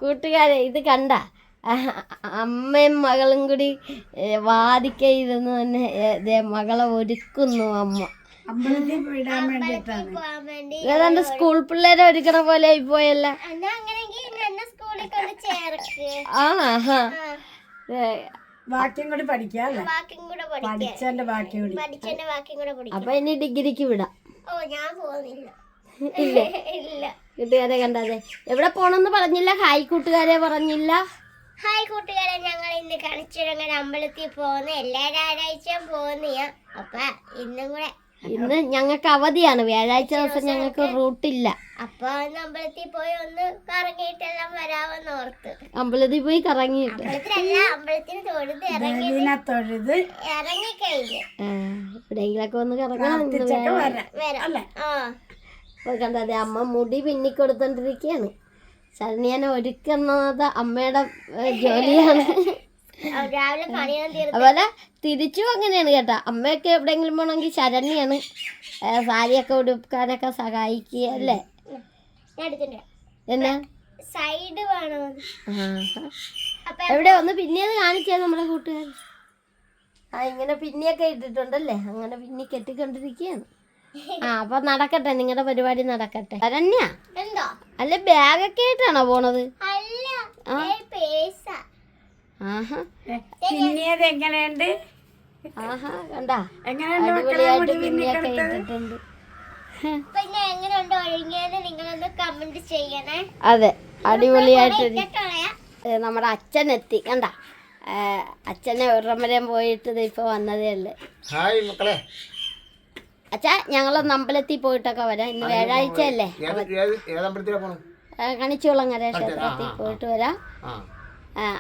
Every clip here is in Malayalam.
കൂട്ടുകാരെ ഇത് കണ്ട അമ്മയും മകളും കൂടി വാദിക്കയിരുന്ന് തന്നെ മകളെ ഒരുക്കുന്നു അമ്മ. ഏതാണ്ട് സ്കൂൾ പിള്ളേരെ ഒരുക്കണ പോലെ ആയിപ്പോയല്ല. അപ്പൊ ഇനി ഡിഗ്രിക്ക് വിടാം. ഇല്ല കൂട്ടുകാരെ കണ്ടാതെ എവിടെ പോണെന്ന് പറഞ്ഞില്ല. ഹായ് കൂട്ടുകാരെ പറഞ്ഞില്ല. ഹായ് കൂട്ടുകാരെ, ഞങ്ങൾ ഇന്ന് കണിച്ചുരങ്ങര അമ്പലത്തിൽ പോകുന്ന എല്ലാ ഞായറാഴ്ചയും പോകുന്നയാ. അപ്പൊ ഇന്ന് ഞങ്ങൾക്ക് അവധിയാണ്. വ്യാഴാഴ്ച ദിവസം ഞങ്ങൾക്ക് റൂട്ടില്ല. അപ്പൊ അമ്പലത്തിൽ പോയി ഒന്ന് കറങ്ങിയിട്ടെല്ലാം വരാമെന്ന് ഓർത്ത് അമ്പലത്തിൽ പോയി കറങ്ങിയിട്ട് അമ്പലത്തിന് തൊഴുത് ഇറങ്ങിക്കഴിഞ്ഞു എവിടെയെങ്കിലൊക്കെ ഒന്ന് കറങ്ങാൻ. അപ്പൊ കണ്ടതെ അമ്മ മുടി പിന്നിക്കൊടുത്തോണ്ടിരിക്കുകയാണ്. ശരണ്യനെ ഒരുക്കുന്നത് അമ്മയുടെ ജോലിയാണ്. അതുപോലെ തിരിച്ചും അങ്ങനെയാണ് കേട്ടോ. അമ്മയൊക്കെ എവിടെയെങ്കിലും പോകണമെങ്കിൽ ശരണ്യാണ് സാരിയൊക്കെ ഉടുക്കാനൊക്കെ സഹായിക്കുക അല്ലേ? എന്നാ സൈഡ് വേണോ? എവിടെ ഒന്ന് പിന്നെയത് കാണിച്ചേ നമ്മുടെ കൂട്ടുകാർ. ഇങ്ങനെ പിന്നിയൊക്കെ ഇട്ടിട്ടുണ്ടല്ലേ, അങ്ങനെ പിന്നി കെട്ടിക്കൊണ്ടിരിക്കുകയാണ്. അപ്പൊ നടക്കട്ടെ, നിങ്ങളുടെ പരിപാടി നടക്കട്ടെ. ശരണ്യ അല്ല ബാഗൊക്കെ ആയിട്ടാണോ പോണത്? എങ്ങനെയുണ്ട്? കണ്ടാ അടിപൊളിയായിട്ട് പിന്നിയൊക്കെ ഇട്ടിട്ടുണ്ട്. അതെ, അടിപൊളിയായിട്ട്. നമ്മുടെ അച്ഛനെത്തി കണ്ട. അച്ഛനെ ഒരമരം പോയിട്ട് ഇപ്പൊ വന്നതേ ഉള്ളു. അച്ഛാ ഞങ്ങളൊന്ന് അമ്പലത്തിൽ പോയിട്ടൊക്കെ വരാം. ഇന്ന് വ്യാഴാഴ്ച അല്ലേ. കണിച്ചുകുളങ്ങര ക്ഷേത്രത്തിൽ പോയിട്ട് വരാം.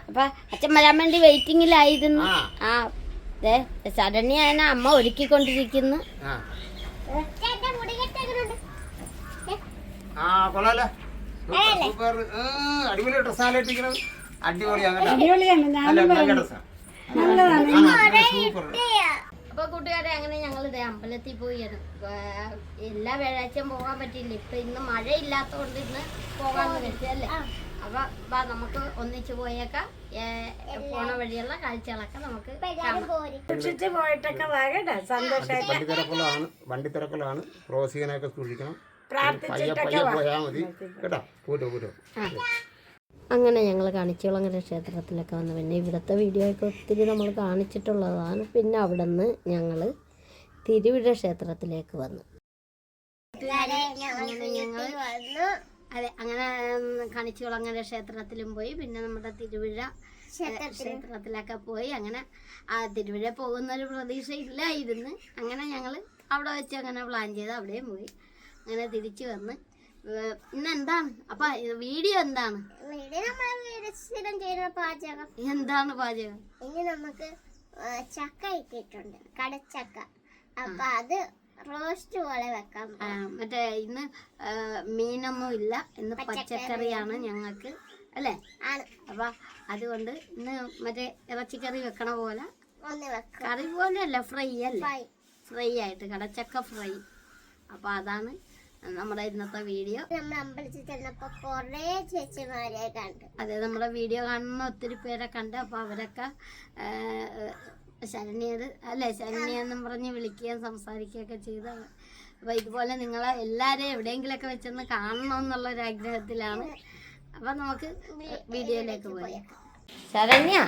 അപ്പൊ അച്ഛൻ വരാൻ വേണ്ടി വെയിറ്റിങ്ങിലായിരുന്നു. ശരണ്യ അമ്മ ഒരുക്കിക്കൊണ്ടിരിക്കുന്നു. അപ്പൊ കൂട്ടുകാരെ അങ്ങനെ ഞങ്ങൾ അമ്പലത്തിൽ പോയി. എല്ലാ വ്യാഴാഴ്ചയും പോകാൻ പറ്റില്ല. ഇപ്പൊ ഇന്ന് മഴയില്ലാത്തോണ്ട് ഇന്ന് പോകാന്ന് വെച്ചല്ലേ. അപ്പൊ നമുക്ക് ഒന്നിച്ച് പോയേക്കാം. പോണ വഴിയുള്ള കാഴ്ചകളൊക്കെ നമുക്ക് വണ്ടി തിരക്കുകളാണ്. ക്രോസിങ്ങിനൊക്കെ സൂക്ഷിക്കണം. പയ്യെ പോയാൽ മതി കേട്ടോ. പോരോ. അങ്ങനെ ഞങ്ങൾ കണിച്ചുകുളങ്ങര ക്ഷേത്രത്തിലൊക്കെ വന്നു. പിന്നെ ഇവിടുത്തെ വീഡിയോ ഒക്കെ ഒത്തിരി നമ്മൾ കാണിച്ചിട്ടുള്ളതാണ്. പിന്നെ അവിടെ നിന്ന് ഞങ്ങൾ തിരുവിഴ ക്ഷേത്രത്തിലേക്ക് വന്നു. അതെ, അങ്ങനെ കണിച്ചുകുളങ്ങര ക്ഷേത്രത്തിലും പോയി. പിന്നെ നമ്മുടെ തിരുവിഴ ക്ഷേത്രത്തിലൊക്കെ പോയി. അങ്ങനെ ആ തിരുവിഴ പോകുന്നൊരു പ്രതീക്ഷ ഇല്ലായിരുന്നു. അങ്ങനെ ഞങ്ങൾ അവിടെ വെച്ച് അങ്ങനെ പ്ലാൻ ചെയ്ത് അവിടെയും പോയി. അങ്ങനെ തിരിച്ചു വന്ന് ഇന്നെന്താണ് അപ്പൊ വീഡിയോ എന്താണ്? എന്താണ് പാചകം? ഇനി നമുക്ക് ചക്ക ഇട്ടിട്ടുണ്ട്, കടച്ചക്ക. അപ്പൊ അത് റോസ്റ്റ് പോലെ വെക്കാം. മറ്റേ ഇന്ന് മീനൊന്നും ഇല്ല, ഇന്ന് പച്ചക്കറിയാണ് ഞങ്ങൾക്ക് അല്ലേ? അപ്പൊ അതുകൊണ്ട് ഇന്ന് മറ്റേ ഇറച്ചിക്കറി വെക്കണ പോലെ, കറി പോലെ അല്ല, ഫ്രൈ അല്ലേ, ഫ്രൈ ആയിട്ട് കടച്ചക്ക ഫ്രൈ. അപ്പൊ അതാണ് നമ്മുടെ ഇന്നത്തെ വീഡിയോ. നമ്മൾ അമ്പലത്തിൽ ചെന്നപ്പോ കൊറേ ചേച്ചിമാരെ കണ്ടു. അതെ, നമ്മുടെ വീഡിയോ കാണുന്ന ഒത്തിരി പേരെ കണ്ട്. അപ്പൊ അവരൊക്കെ ശരണ്യത് അല്ലേ, ശരണ്യെന്നും പറഞ്ഞ് വിളിക്കുകയും സംസാരിക്കുകയൊക്കെ ചെയ്ത്. അപ്പൊ ഇതുപോലെ നിങ്ങളെ എല്ലാരെയും എവിടെയെങ്കിലൊക്കെ വെച്ചൊന്ന് കാണണം എന്നുള്ളൊരു ആഗ്രഹത്തിലാണ്. അപ്പൊ നമുക്ക് വീഡിയോയിലേക്ക് പോയി. ശരണ്യ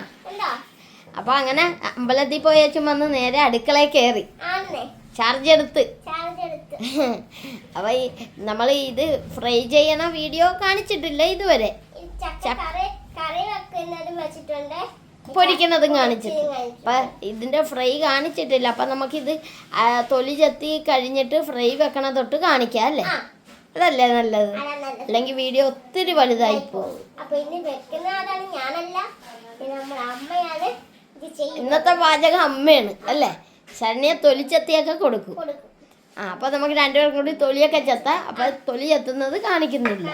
അപ്പൊ അങ്ങനെ അമ്പലത്തിൽ പോയേച്ചും വന്ന് നേരെ അടുക്കളയിൽ കയറി ചാർജ് എടുത്ത്. അപ്പൊ നമ്മൾ ഇത് ഫ്രൈ ചെയ്യണ വീഡിയോ കാണിച്ചിട്ടില്ല ഇതുവരെ. പൊരിക്കുന്നതും കാണിച്ചിട്ടില്ല. അപ്പൊ ഇതിന്റെ ഫ്രൈ കാണിച്ചിട്ടില്ല. അപ്പൊ നമുക്കിത് തൊലി ചെത്തി കഴിഞ്ഞിട്ട് ഫ്രൈ വെക്കണ തൊട്ട് കാണിക്കാം അല്ലേ? അതല്ലേ നല്ലത്? അല്ലെങ്കിൽ വീഡിയോ ഒത്തിരി വലുതായി പോകും. ഇന്നത്തെ പാചകം അമ്മയാണ് അല്ലേ? ശരണ്യ തൊലി ചെത്തിയൊക്കെ കൊടുക്കും. അപ്പൊ നമുക്ക് രണ്ടുപേർക്കും കൂടി തൊലിയൊക്കെ ചെത്താം. അപ്പൊ തൊലി ചെത്തുന്നത് കാണിക്കുന്നില്ല.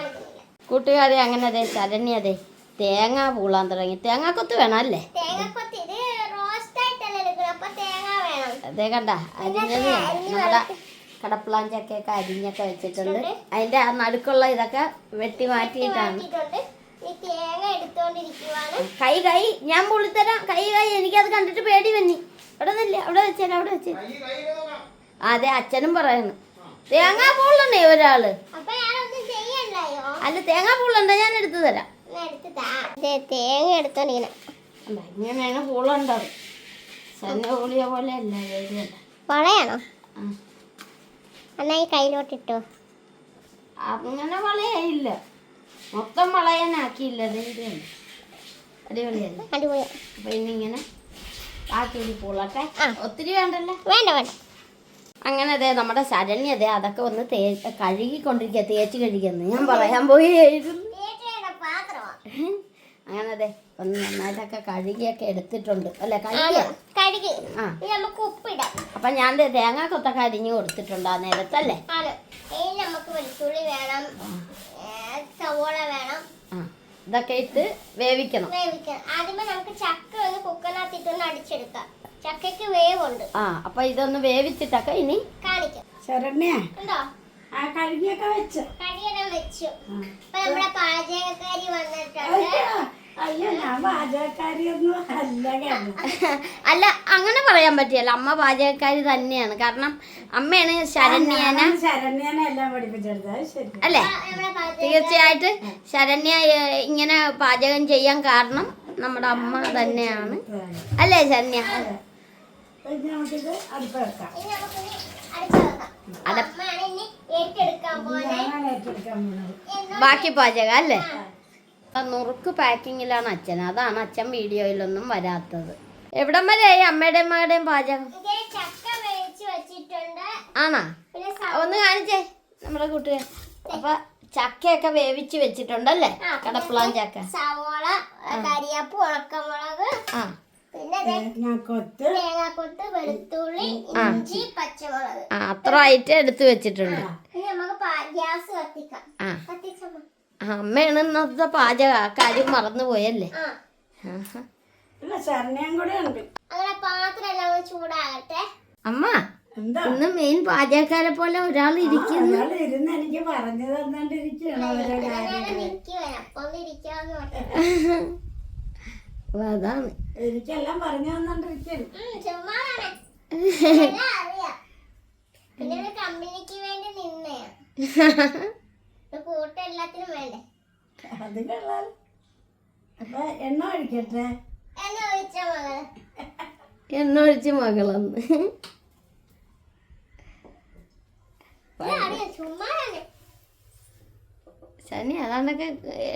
കൂട്ടുകാരെ അങ്ങനെ അതെ ശരണ്യ അതെ തേങ്ങ പൂളാൻ തുടങ്ങി. തേങ്ങാക്കൊത്ത് വേണം അല്ലേ? അതേ കണ്ട അരിഞ്ഞത് നമ്മുടെ കടപ്പളാഞ്ചൊക്കെ അരിഞ്ഞൊക്കെ വെച്ചിട്ടുണ്ട്. അതിന്റെ ആ നടുക്കുള്ള ഇതൊക്കെ വെട്ടി മാറ്റിയിട്ടാണ്. കൈ ഞാൻ പൊള്ളിത്തരാം. കൈ എനിക്കത് കണ്ടിട്ട് പേടി വന്നി. അവിടെ വെച്ചേ. അതെ അച്ഛനും പറയുന്നു. തേങ്ങാ പൂളുണ്ടേ ഒരാള്. അപ്പൊ ഞാനൊന്നും ചെയ്യണ്ടായോ? അല്ല തേങ്ങാ പൂളുണ്ട, ഞാൻ എടുത്തു തരാം. തേങ്ങ എടുത്തോണ്ടിങ്ങനെ ഇങ്ങനെയാണ് പൂളുണ്ടാവും. പൂളിയ പോലെ അല്ല, വേദിയല്ല. വളയാണോ? എന്നാ ഈ കയ്യിലോട്ടിട്ടോ. അങ്ങനെ വളയായില്ല, മൊത്തം വളയാനാക്കിയില്ല. അടിപൊളിയല്ല. അടിപൊളി. അപ്പൊ ഇന്നിങ്ങനെ ബാക്കി പൂളൊക്കെ ഒത്തിരി വേണ്ടല്ലോ. വേണ്ട. അങ്ങനെ അതെ നമ്മുടെ ശരണ്യ അതെ അതൊക്കെ ഒന്ന് കഴുകിക്കൊണ്ടിരിക്കുക, തേച്ച് കഴിക്കുന്നു ഞാൻ പറയാൻ പോയി. അങ്ങനെ അതെ ഒന്ന് നന്നായിട്ടൊക്കെ കഴുകിയൊക്കെ എടുത്തിട്ടുണ്ട് അല്ലെ? കഴുകി നമുക്ക് ഉപ്പിടാം. അപ്പൊ ഞാൻ തേങ്ങാ കൊത്തൊക്കെ അരിഞ്ഞു കൊടുത്തിട്ടുണ്ട് ആ നേരത്തല്ലേ. നമുക്ക് വെളുത്തുള്ളി വേണം, സവോള വേണം. ഇതൊക്കെ ഇട്ട് വേവിക്കണം. ആദ്യമേ നമുക്ക് ചക്ക ഒന്ന് കുക്കറിനകത്തിട്ടൊന്ന് അടിച്ചെടുക്കാം. ചക്കയ്ക്ക് വേവുണ്ട്. അപ്പൊ ഇതൊന്ന് വേവിച്ചിട്ടൊക്കെ ഇനി കാണിക്കാം. ശരണ്യ ഉണ്ടോ? കഴുകിയൊക്കെ വെച്ചു. കഴുകിയെല്ലാം വെച്ചു. അപ്പൊ നമ്മുടെ പാചകക്കാരി വന്നിട്ടുണ്ട്. അയ്യോ ഞാൻ പാചകക്കാരിയൊന്നും അല്ല അങ്ങനെ പറയാൻ പറ്റിയല്ല, അമ്മ പാചകക്കാരി തന്നെയാണ്. കാരണം അമ്മയാണ് ശരണ്യനെ എല്ലാം പഠിപ്പിച്ചെടുത്തത്. ശരി അല്ലേ? തീർച്ചയായിട്ട് ശരണ്യ ഇങ്ങനെ പാചകം ചെയ്യാൻ കാരണം നമ്മുടെ അമ്മ തന്നെയാണ് അല്ലേ ശരണ്യ? നമുക്കിത് അടുപ്പ് വെക്കാം. ബാക്കി പാചകം അല്ലേ? നുറുക്ക് പാക്കിങ്ങിലാണ് അച്ഛൻ. അതാണ് അച്ഛൻ വീഡിയോയിലൊന്നും വരാത്തത്. എവിടം വരെയായി അമ്മയുടെയും അമ്മയുടെയും പാചകം? ആണാ? ഒന്ന് കാണിച്ചേ നമ്മുടെ കൂട്ടുകാർ. അപ്പൊ ചക്കയൊക്കെ വേവിച്ച് വെച്ചിട്ടുണ്ടല്ലേ? കടപ്പുളാൻ ചക്ക, സവോള, കരിയാപ്പ്, ഉണക്കമുളക്, പിന്നെ തേങ്ങാക്കൊത്ത്, വെളുത്തുള്ളി, ഇഞ്ചി, പച്ചമുളക്. അത്ര ഐറ്റം എടുത്തു വെച്ചിട്ടുണ്ട്. നമുക്ക് ഗ്യാസ് കത്തിക്കാം. അമ്മയാണ് ഇന്നത്തെ പാചക കാര്യം മറന്നുപോയല്ലേ? അങ്ങനെ പാത്രം എല്ലാം ചൂടാകട്ടെ. അമ്മ ഇന്ന് മെയിൻ പാചകക്കാരെ പോലെ ഒരാൾ ഇരിക്കുന്നു. എനിക്ക് പറഞ്ഞു തന്നോണ്ടിരിക്കുകയാണ്. അതാണ് എനിക്കെല്ലാം പറഞ്ഞു തന്നോണ്ടിരിക്കുന്നു. പിന്നെ കമ്പനിക്ക് വേണ്ടി നിന്നേ കൂട്ടം എല്ലാത്തിനും വേണ്ടേ? അത് കൊള്ളാം. അപ്പൊ എണ്ണ ഒഴിക്കട്ടെ. എണ്ണ ഒഴിച്ച മകളന്ന് ശനി അതാണ്ടൊക്കെ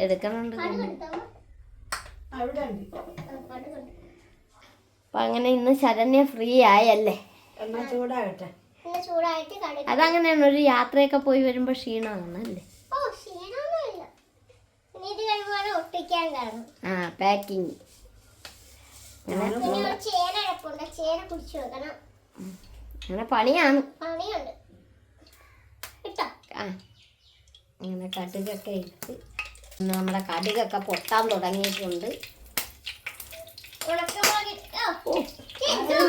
എടുക്കണുണ്ട്. അപ്പൊ അങ്ങനെ ഇന്ന് ശരണ്യ ഫ്രീ ആയല്ലേ? എണ്ണ ചൂടാകട്ടെ. അതങ്ങനെയാണ്, ഒരു യാത്രയൊക്കെ പോയി വരുമ്പോ ക്ഷീണമാണ് അല്ലേ? പാക്കിങ് അങ്ങനെ പണിയാണ്. അങ്ങനെ കടുകൊക്കെ ഇട്ട് നമ്മുടെ കടുകൊക്കെ പൊട്ടാൻ തുടങ്ങിയിട്ടുണ്ട്.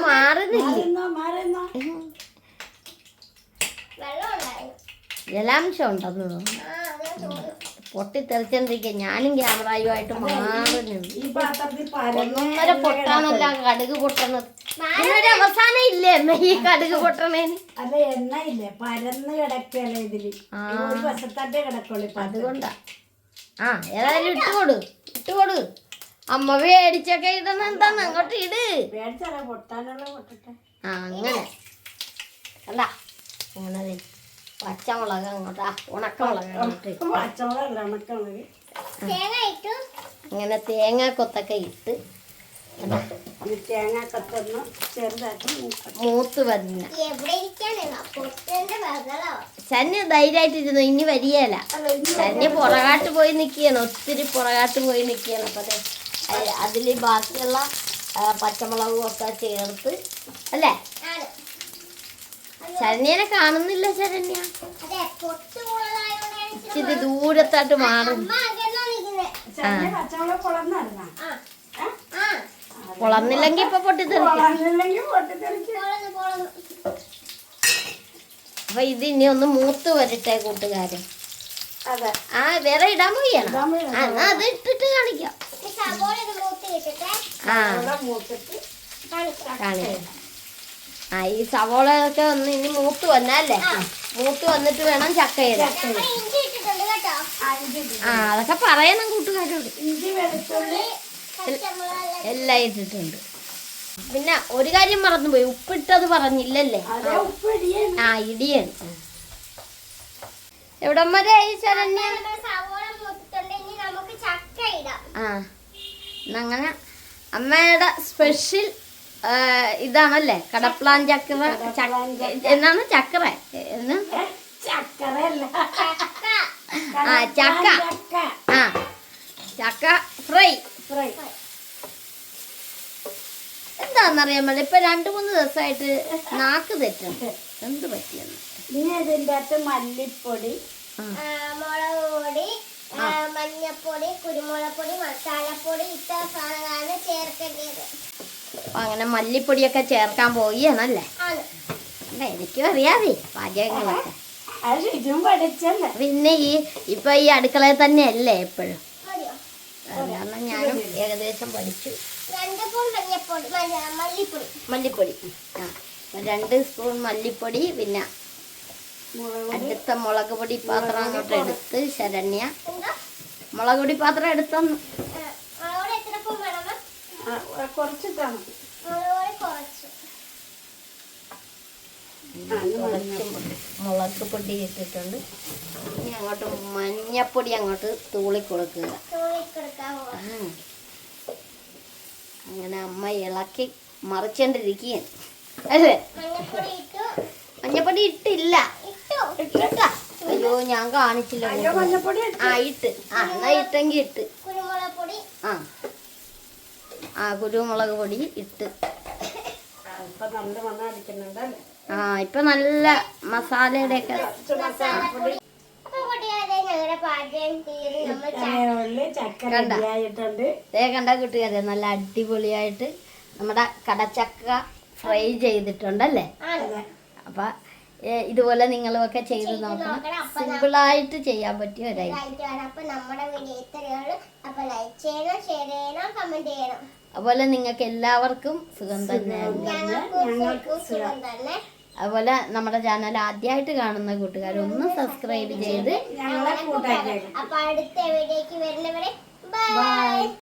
മാറുന്നില്ല, ജലാംശം ഉണ്ടെന്ന് തോന്നുന്നു. പൊട്ടിത്തെറിച്ചോണ്ടിരിക്കുക. ഞാനും ക്യാമറയുമായിട്ട് മാറുന്നു. ഒന്നൊന്നര പൊട്ടാനല്ല കടുക് പൊട്ടണത്. ഇതിനൊരു അവസാനം ഇല്ലേ ഈ കടുക് പൊട്ടണേന്? അല്ല എണ്ണ ഇല്ലേ പരന്ന് കിടക്കല്ലേ ഇതില്, ഒരു വശത്തട്ടേ കിടക്കുള്ളൂ. അതുകൊണ്ടാ. ഏതായാലും ഇട്ടുകൊടു. അമ്മ മേടിച്ചൊക്കെ ഇടണ എന്താണ്? അങ്ങോട്ട് ഇട്. മേടിച്ചാ പൊട്ടാനുള്ള പൊട്ടട്ടെ. അങ്ങനെ അല്ല അങ്ങനെ പച്ചമുളക് അങ്ങോട്ടാ, ഉണക്കമുളക് അങ്ങോട്ട്. പച്ചമുളകല്ല ഉണക്കമുളക്. അങ്ങനെ തേങ്ങാക്കൊത്തൊക്കെ ഇട്ട് തേങ്ങാക്കൊത്തൊന്ന് ചെറുതാക്കി മൂത്ത് വരുന്ന ശനി ധൈര്യമായിട്ടിരുന്നു. ഇനി വരികയല്ല. ശനി പുറകാട്ട് പോയി നിൽക്കുകയാണ്, ഒത്തിരി പുറകാട്ട് പോയി നിൽക്കുകയാണ്. അപ്പം അതിൽ ബാക്കിയുള്ള പച്ചമുളകും ഒക്കെ ചേർത്ത് അല്ലേ? ശരണ്യനെ കാണുന്നില്ല. ശരണ്യ ഇച്ചിരി ദൂരത്തായിട്ട് മാറും. പൊളന്നില്ലെങ്കി ഇപ്പൊ പൊട്ടിത്തെറിക്കും. അപ്പൊ ഇത് ഇനി ഒന്ന് മൂത്ത് വരട്ടെ കൂട്ടുകാരെ. വേറെ ഇടാൻ പോയാണ്. അത് ഇട്ടിട്ട് കാണിക്കാം. സവോള മൂത്തിട്ട് കാണിക്കാം. ആ ഈ സവോള ഒക്കെ ഒന്ന് ഇനി മൂത്ത് വന്നല്ലേ, മൂത്ത് വന്നിട്ട് വേണം ചക്ക ഇടാൻ. ഇഞ്ചി ഇട്ടിട്ടുണ്ട് കേട്ടോ. ആ അതൊക്കെ പറയണം കൂട്ടുകാരോട്. ഇഞ്ചി വെളുത്തുള്ളി പച്ചമുളക് എല്ലാം ഇട്ടിട്ടുണ്ട്. പിന്നെ ഒരു കാര്യം മറന്നുപോയി, ഉപ്പിട്ടത് പറഞ്ഞില്ലല്ലേ. അത് ഉപ്പിടിയാണ്. ആ ഇടിയാണ്. എവിടം വരെ ആയി ശരണ്യ? നമ്മുടെ സവോള മൂത്തിട്ടുണ്ട്. ഇനി നമുക്ക് ചക്ക ഇടാം. ആ അങ്ങനെ അമ്മയുടെ സ്പെഷ്യൽ ഇതാണല്ലേ കടപ്ലാൻ ചക്കര. എന്നാണ് ചക്കര എന്ന്? ചക്കരയല്ല, ചക്ക ആ ചക്ക. ചക്ക ആ ചക്ക ഫ്രൈ. ഫ്രൈ. എന്താന്നറിയാൻ പറ്റില്ല, ഇപ്പൊ 2-3 ദിവസമായിട്ട് നാക്ക് തെറ്റുണ്ട്. എന്ത് പറ്റിയെന്ന്. ഇനി അതിൻ്റെ അകത്ത് മല്ലിപ്പൊടി, മുളക് പൊടി, മഞ്ഞപ്പൊടി, കുരുമുളക് പൊടി, മസാലപ്പൊടി ഇട്ട സാധനമാണ് ചേർക്കേണ്ടത്. അപ്പൊ അങ്ങനെ മല്ലിപ്പൊടിയൊക്കെ ചേർക്കാൻ പോവുകയാണല്ലേ. ആണ്. അല്ല എനിക്കും അറിയാതെ പാചകങ്ങളൊക്കെ. അത് ഇതും പഠിച്ചല്ലേ. പിന്നെ ഇപ്പൊ ഈ അടുക്കളയിൽ തന്നെയല്ലേ എപ്പോഴും. മതിയോ? കാരണം ഞാനും ഏകദേശം പഠിച്ചു. 2 സ്പൂൺ മഞ്ഞപ്പൊടി, മല്ലിപ്പൊടി. മല്ലിപ്പൊടി. ആ 2 സ്പൂൺ മല്ലിപ്പൊടി. പിന്നെ അടുത്ത മുളക് പൊടി പാത്രം അങ്ങോട്ട് എടുത്ത് ശരണ്യ എന്താ? മുളക് പൊടി പാത്രം എടുത്തൊന്ന്. മുളക് എത്ര സ്പൂൺ വേണം? കുറച്ച് തന്നു. മുളക് കുറച്ച്. മുളക് പൊടി ഇട്ടിട്ടുണ്ട്. ഇനി അങ്ങോട്ട് മഞ്ഞപ്പൊടി അങ്ങോട്ട് തൂളി കൊടുക്കുക. തൂളിക്കെടുക്കാൻ പോവാം. അങ്ങനെ അമ്മ ഇളക്കി മറിച്ചോണ്ടിരിക്കുകയാണ് അല്ലേ. മഞ്ഞപ്പൊടി ഇട്ടു. മഞ്ഞപ്പൊടി ഇട്ടില്ല. ഇട്ടു. ഇട്ടാ അയ്യോ ഞാൻ കാണിച്ചില്ല. മഞ്ഞപ്പൊടി ആ ഇട്ട്. ആ എന്നാ ഇട്ടെങ്കി ഇട്ട്. കുരുമുളക് പൊടി. ആ കുരുമുളക് പൊടി ഇട്ട്. ഇപ്പൊ നല്ല മണം അടിക്കുന്നുണ്ടല്ലേ. ആ ഇപ്പൊ നല്ല മസാലയുടെ ഒക്കെ. മസാലപ്പൊടി. അപ്പൊ കൂട്ടുകാരെ ഞങ്ങളുടെ പാചകം തീർന്ന് നമ്മൾ ഉള്ളി ചക്ക റെഡിയായിട്ടുണ്ട്. കണ്ട കൂട്ടുകാരെ നല്ല അടിപൊളിയായിട്ട് നമ്മുടെ കടച്ചക്ക ഫ്രൈ ചെയ്തിട്ടുണ്ടല്ലേ. അപ്പൊ ഇതുപോലെ നിങ്ങളുമൊക്കെ ചെയ്ത് നോക്കണം. സിമ്പിളായിട്ട് ചെയ്യാൻ പറ്റിയ ഒരു ഐറ്റം. അപ്പൊ നമ്മുടെ വീഡിയോ ഇത്രയേ ഉള്ളൂ. അപ്പൊ ലൈക്ക് ചെയ്യണം, ഷെയർ ചെയ്യണം, കമന്റ് ചെയ്യണം. അതുപോലെ നിങ്ങൾക്ക് എല്ലാവർക്കും സുഖം തന്നെ. ഞങ്ങൾക്കും സുഖം തന്നെ. അതുപോലെ നമ്മുടെ ചാനൽ ആദ്യമായിട്ട് കാണുന്ന കൂട്ടുകാർ ഒന്ന് സബ്സ്ക്രൈബ് ചെയ്ത് ഞങ്ങളെ കൂട്ടാക്കി. അപ്പൊ അടുത്ത വീഡിയോക്ക് വരുന്നവരെ ബൈ.